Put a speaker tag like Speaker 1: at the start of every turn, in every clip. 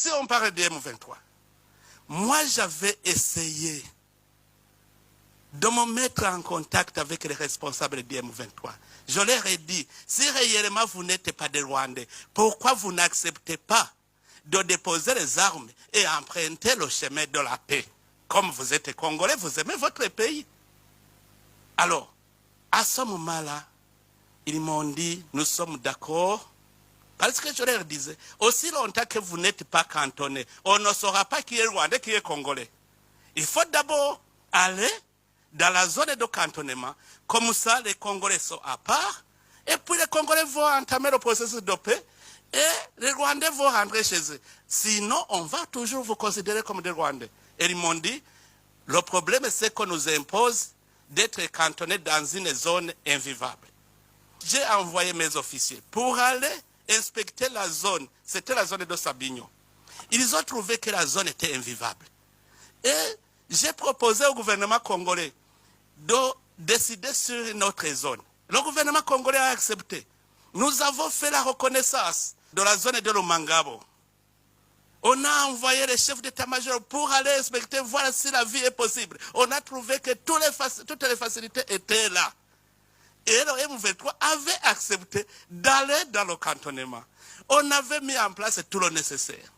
Speaker 1: si on parle de M23, moi j'avais essayé de me mettre en contact avec les responsables du M23. Je leur ai dit, si réellement vous n'êtes pas des Rwandais, pourquoi vous n'acceptez pas de déposer les armes et emprunter le chemin de la paix? Comme vous êtes Congolais, vous aimez votre pays. Alors, à ce moment-là, ils m'ont dit, nous sommes d'accord, parce que je leur disais, aussi longtemps que vous n'êtes pas cantonnés, on ne saura pas qui est Rwandais, qui est Congolais. Il faut d'abord aller dans la zone de cantonnement, comme ça les Congolais sont à part, et puis les Congolais vont entamer le processus de paix, et les Rwandais vont rentrer chez eux. Sinon, on va toujours vous considérer comme des Rwandais. Et ils m'ont dit, le problème c'est qu'on nous impose d'être cantonnés dans une zone invivable. J'ai envoyé mes officiers pour aller inspecter la zone. C'était la zone de Sabignon. Ils ont trouvé que la zone était invivable. Et j'ai proposé au gouvernement congolais de décider sur une autre zone. Le gouvernement congolais a accepté. Nous avons fait la reconnaissance de la zone de Lumangabo. On a envoyé les chefs d'état-major pour aller inspecter, voir si la vie est possible. On a trouvé que toutes les facilités étaient là. Et le M23 avait accepté d'aller dans le cantonnement. On avait mis en place tout le nécessaire.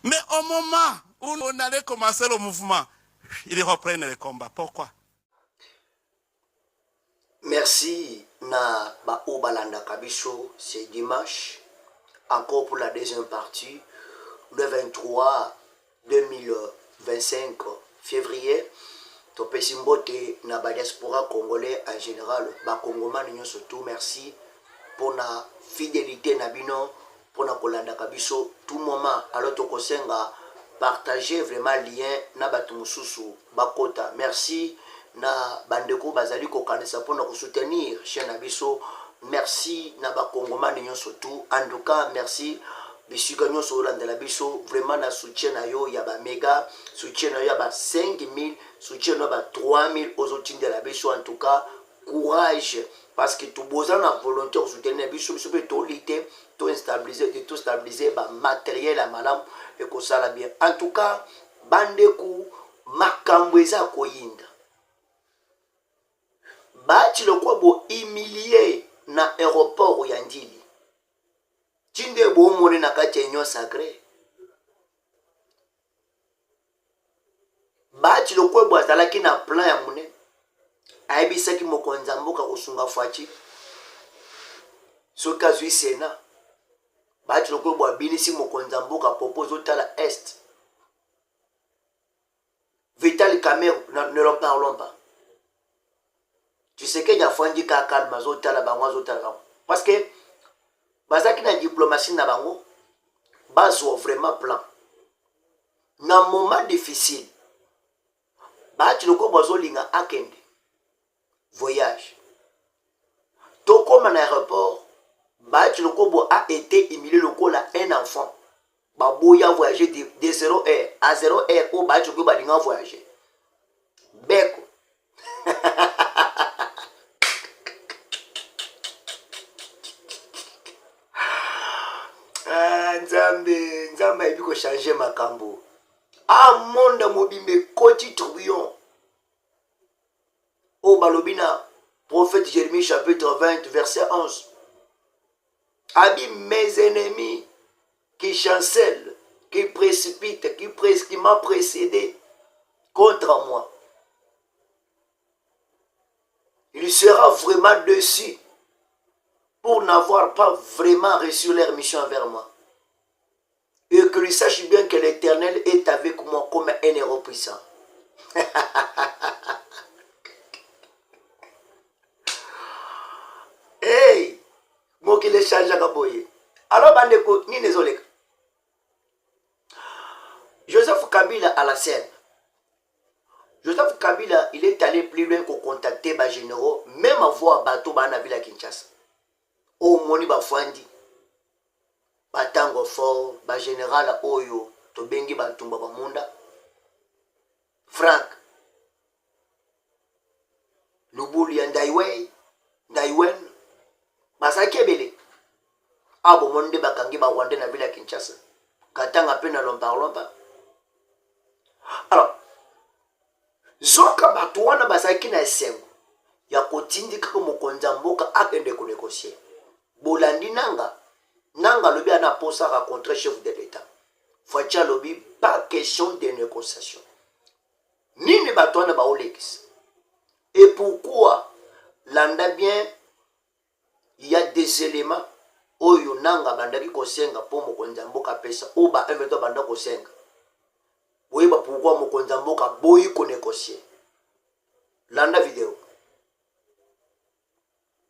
Speaker 1: Mais au moment où on allait commencer le mouvement, ils reprennent le combat. Pourquoi?
Speaker 2: Merci na ba Obalanda Kabiso, c'est dimanche. Encore pour la deuxième partie, le 23 2025 février. Topesi mbote na ba diaspora congolais en général, ba congomani nyo surtout, merci pour la fidélité na bino, pour na kolanda kabiso tout moment. Alors tokosenga partager vraiment lien na batu mususu bakota. Merci na bandeko bazali kokanisa pour na soutenir chaîne na biso. Merci na ba congomani nyo surtout. En tout cas, merci bisika nyonso olandela biso vraiment na soutien na yo ya ba méga, soutien na yo ya ba 5000, soutien na ba 3000 ozotindela biso. En tout cas, courage parce que tout besoin na volonté de soutenir biso biso pe to lité to stabiliser ba matériel à malam et ko sala bien. En tout cas, bandeku makambo eza koyinda bati lokwa bo humilier na aéroport ya Ndili. Tinde bo moni na kati ya union sacrée. Bati lokwa bo azalaki na plan ya mune. Ayebisaki mokonzi mboka kosunga Fachi. Soka zui Sena. Bati lokwa bo abinisi mokonzi mboka propose otala est. Vital Kamerhe, ne leur parlons pas. Tu sais que y a fandi ka calme zotala bango zotala. Parce que bazaki na diplomatie na bango bazo vraiment plan. Na moment difficile. Bati loko bozolinga akende. Voyage. Toko man aéroport, bati loko bo a été humilié loko la un enfant. Baboya voyager de 0 heure à 0 heure au bati loko balinga voyager. Beko. Nzambe ebi ko changer makambo. Ah monde mobimbe koti truyon. O balobina prophète Jérémie chapitre 20 verset 11. Abi mes ennemis qui chancellent, qui précipitent, qui m'a précédé contre moi. Il sera vraiment dessus pour n'avoir pas vraiment reçu leur mission envers moi. Et que lui sache bien que l'Éternel est avec moi comme un héros puissant. Hey! Moi qui les change à Kaboye. Alors, bandeko, ni désolé. Joseph Kabila à la scène. Joseph Kabila, il est allé plus loin pour contacter les généraux, même avoir bateau dans la ville à Kinshasa. Au moni bafandi. Batango fort, ba général oyo, to bengi batumba bamunda. Frank. Lubuli ya Ndaiwen. Basaki ebele. Abo monde bakangi ba wande na ville ya Kinshasa. katanga pe na lompa. Alors zoka bato wana bazalaki na esengo ya kotindika ko mokonzi ya mboka akende konégocier. Bolandi nanga lobi ana posaka contre chef de l'État. Fatia lobi pas question de négociation. Nini bato wana baolekisa. Et pourquoi landa bien il y a des éléments oyo nanga bandaki kosenga po mokonzi ya mboka pesa o ba emeto banda kosenga. Boyeba pourquoi mokonzi ya mboka boyi konégocier. Landa vidéo.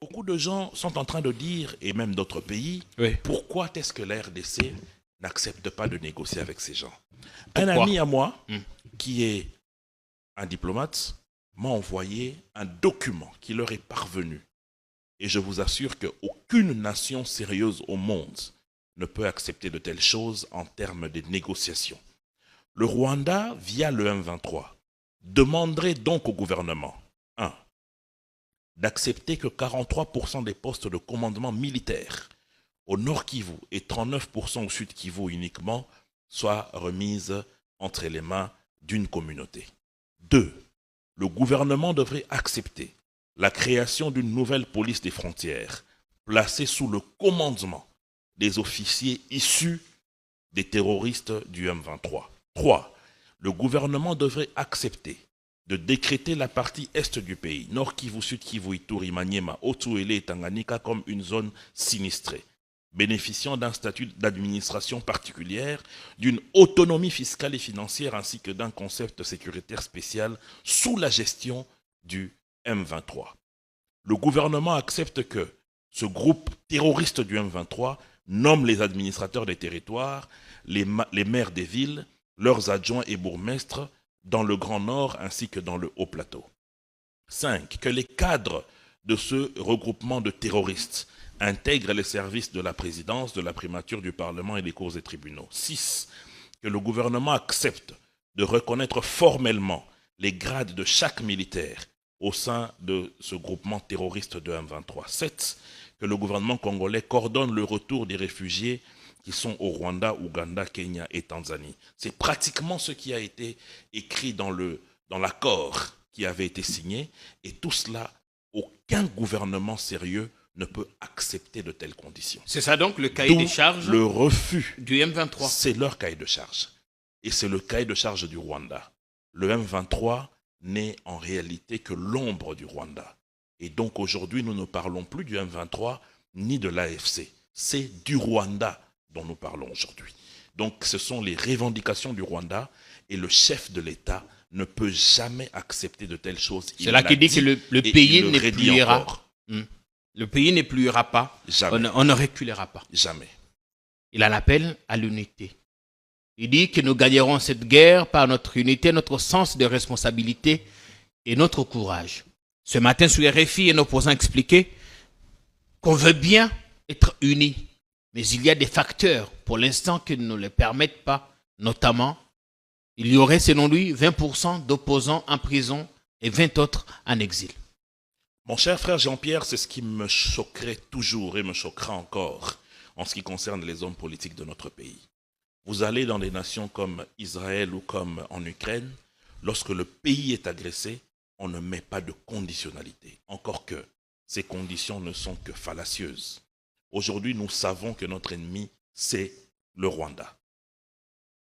Speaker 3: Beaucoup de gens sont en train de dire, et même d'autres pays,
Speaker 4: Oui.
Speaker 3: pourquoi est-ce que la RDC n'accepte pas de négocier avec ces gens?
Speaker 4: Pourquoi?
Speaker 3: Un ami à moi, qui est un diplomate, m'a envoyé un document qui leur est parvenu. Et je vous assure qu'aucune nation sérieuse au monde ne peut accepter de telles choses en termes de négociations. Le Rwanda, via le M23, demanderait donc au gouvernement, 1. d'accepter que 43% des postes de commandement militaire au Nord Kivu et 39% au Sud Kivu uniquement soient remises entre les mains d'une communauté. 2. Le gouvernement devrait accepter la création d'une nouvelle police des frontières placée sous le commandement des officiers issus des terroristes du M23. 3. Le gouvernement devrait accepter de décréter la partie est du pays, Nord Kivu, Sud Kivu, Ituri, Maniema, Otuele et Tanganyika comme une zone sinistrée, bénéficiant d'un statut d'administration particulière, d'une autonomie fiscale et financière ainsi que d'un concept sécuritaire spécial sous la gestion du M23. Le gouvernement accepte que ce groupe terroriste du M23 nomme les administrateurs des territoires, les maires des villes, leurs adjoints et bourgmestres dans le Grand Nord ainsi que dans le Haut-Plateau. 5. Que les cadres de ce regroupement de terroristes intègrent les services de la présidence, de la primature du Parlement et des cours et tribunaux. 6. Que le gouvernement accepte de reconnaître formellement les grades de chaque militaire au sein de ce groupement terroriste de M23. 7. Que le gouvernement congolais coordonne le retour des réfugiés qui sont au Rwanda, Ouganda, Kenya et Tanzanie. C'est pratiquement ce qui a été écrit dans l'accord qui avait été signé. Et tout cela, aucun gouvernement sérieux ne peut accepter de telles conditions.
Speaker 4: C'est ça donc le cahier des charges
Speaker 3: le refus
Speaker 4: du M23.
Speaker 3: C'est leur cahier de charge. Et c'est le cahier de charge du Rwanda. Le M23 n'est en réalité que l'ombre du Rwanda. Et donc aujourd'hui, nous ne parlons plus du M23 ni de l'AFC. C'est du Rwanda dont nous parlons aujourd'hui. Donc ce sont les revendications du Rwanda et le chef de l'État ne peut jamais accepter de telles choses.
Speaker 4: C'est là qu'il dit que le pays n'effluera. Le pays n'effluera pas.
Speaker 3: Jamais.
Speaker 4: On ne reculera pas.
Speaker 3: Jamais.
Speaker 4: Il en appelle à l'unité. Il dit que nous gagnerons cette guerre par notre unité, notre sens de responsabilité et notre courage. Ce matin sur RFI, un opposant expliquait qu'on veut bien être unis. Mais il y a des facteurs, pour l'instant, qui ne le permettent pas. Notamment, il y aurait, selon lui, 20% d'opposants en prison et 20 autres en exil.
Speaker 3: Mon cher frère Jean-Pierre, c'est ce qui me choquerait toujours et me choquera encore en ce qui concerne les hommes politiques de notre pays. Vous allez dans des nations comme Israël ou comme en Ukraine, lorsque le pays est agressé, on ne met pas de conditionnalité. Encore que ces conditions ne sont que fallacieuses. Aujourd'hui, nous savons que notre ennemi, c'est le Rwanda.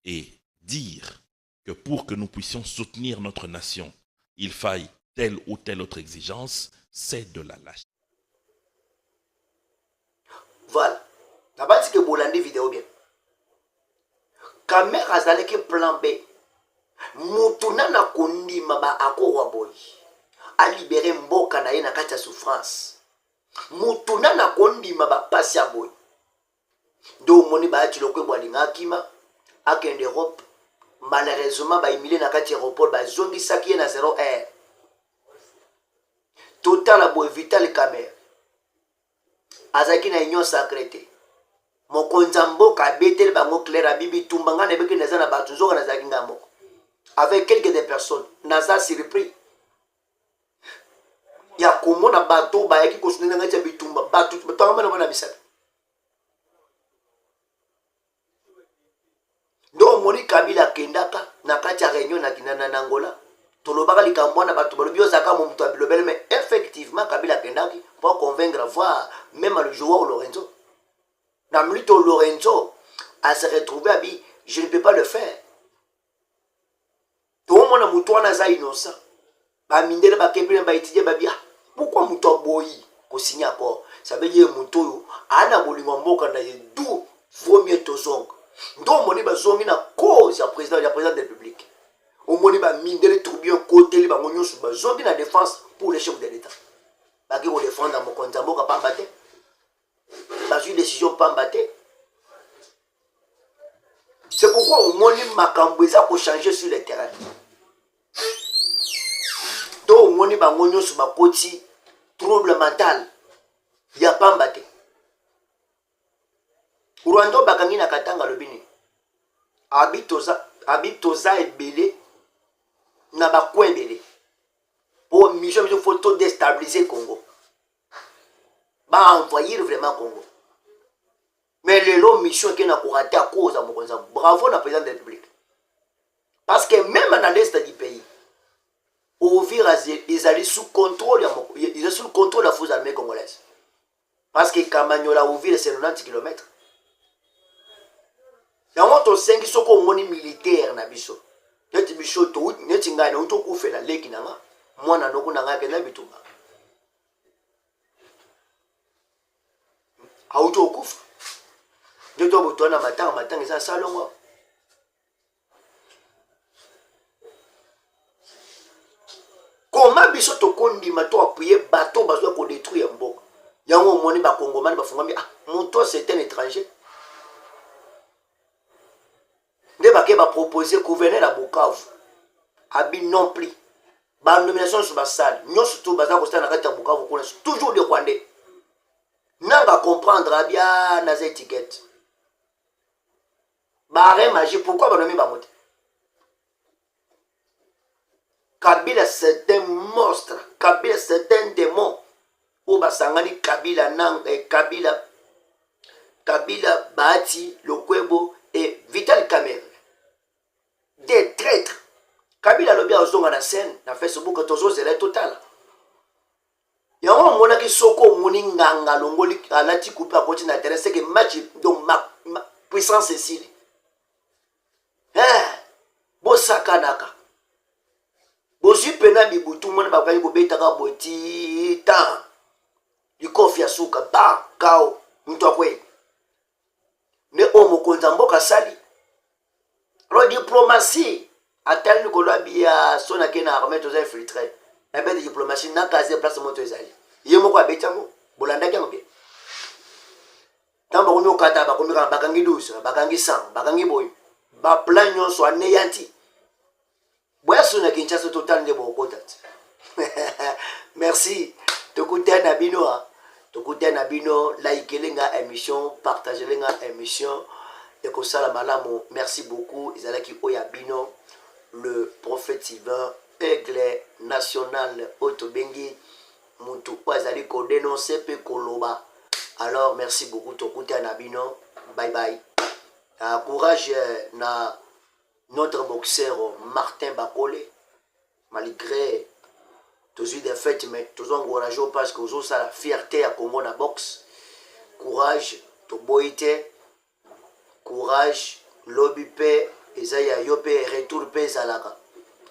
Speaker 3: Et dire que pour que nous puissions soutenir notre nation, il faille telle ou telle autre exigence, c'est de la lâcheté.
Speaker 2: Voilà. D'abord, c'est que vous l'avez vidéo bien. Caméra azalaki plan B. Mutuna na kundi maba akoro boy. A libérer mboka na ye na kati ya souffrance. Mutuna na kundi maba pasi ya boy. Do moni ba ati lokwe bwalinga kima akende Europe. Malheureusement ba imile na kati ya aéroport ba zongi saki na 0 heure. Total a boy vital caméra. Azaki na union sacrée. Mokonza mboka betel bango clair abibi tumbanga na beki naza na batu zoka na zaki ngambo. Avec quelques des personnes, naza surpris. Ya komona bato ba yaki kosuna ngati bitumba batu tanga na bana bisaka. ndo moni Kabila kendaka na kati ya réunion na kinana na Angola tolobaka likambo na bato balobi ozaka mo muto abilobele, mais effectivement Kabila kendaki pour convaincre voir même le joueur Lorenzo na mlito Lorenzo à se retrouver à bi je ne peux pas le faire. Tout le monde muto na za innocent ba mindele ba kepele ba étudier ba bia pourquoi muto boyi ko signer accord, ça veut dire muto yo ana bolingo mboka na ye du vaut mieux tozonga ndo moni ba zongi na cause ya président de la République. Au moni ba mindele tourbillon côté li ba ngonyo su ba zongi na défense pour le chef de l'état. Ba ki ko défendre mo konza mboka pamba te. Ba une décision pamba te. C'est pourquoi au moni makambo eza ko changer sur le terrain. To au moni ba ngonyo su ba koti trouble mental ya pamba te. Rwanda bakangi na Katanga lobini habitoza ebele na bakwe ebele pour mission photo déstabiliser Congo ba envoyer vraiment Congo, mais le mission qui na kuraté à cause à Mokonza. Bravo na président de la République, parce que même dans l'est du pays Uvira ils allaient sous contrôle de la force armée congolaise, parce que Kamanyola Uvira c'est 90 km. Yango to sengi soko moni militaire na biso. Neti biso to neti ngai na uto kufela leki nanga. Mwana noko nanga ke na bitumba. Auto kufa. Ndeto botona matanga eza salongo. Comment biso to kondima to appuyer bateau bazo ko détruire mboka. Yango moni ba Congomani ba fungami mon toi c'est un étranger. Ne va pas proposer gouverner à Bukavu. Abi non plus. Ba nomination sur la salle. Nous surtout baza ko stana kati Bukavu ko toujours de Rwandais. N'a va comprendre bien na cette étiquette. Barre magie pourquoi ba nommer ba moté. Kabila c'est un monstre. Kabila c'est un démon. O basangani Kabila nang Kabila Bahati Lokwebo et Vital Kamerhe. Des traîtres. Kabila lobi azonga na scène na Facebook tozo zela total. Yango mona ki soko moni nganga longoli alati couper à côté na terrain, c'est que match donc ma puissance Cécile. Bo sakanaka. Bo pena bibutu mona ba kani ko betaka boti ta. Likofi ya suka ba kao mtu akwe. Ne omo konza mboka sali. La diplomatie, à tel que l'on a son à qui a remis aux infiltrés. La diplomatie n'a pas de place à monter. Il y a beaucoup de bétamo. Bolanda qui a oublié. Tant que nous avons comme Bakangi 12, Bakangi 100, Bakangi Boy, Baplan soit néanti. Boisson à Kinshasa total de bon contact. Merci. Tokuté Nabino. Tokuté Nabino. Likez la émission, partagez la émission. Merci beaucoup. Izalaki Oyabino, le prophète Ivan, aigle national Otobengi, Moutou Oazali ko dénoncer pe koloba. Alors merci beaucoup Tokuté Nabino. Bye bye. Courage na notre boxeur Martin Bakole, malgré tous les défaites, mais tous encourageants parce que vous avez la fierté à Congo na boxe. Courage, to boité. Courage, lobby paix, Ezaya yope, retour paix zalaka.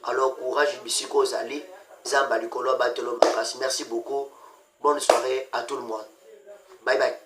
Speaker 2: Alors courage, bisiko zali, zamba likolo batelo makas. Merci beaucoup. Bonne soirée à tout le monde. Bye bye.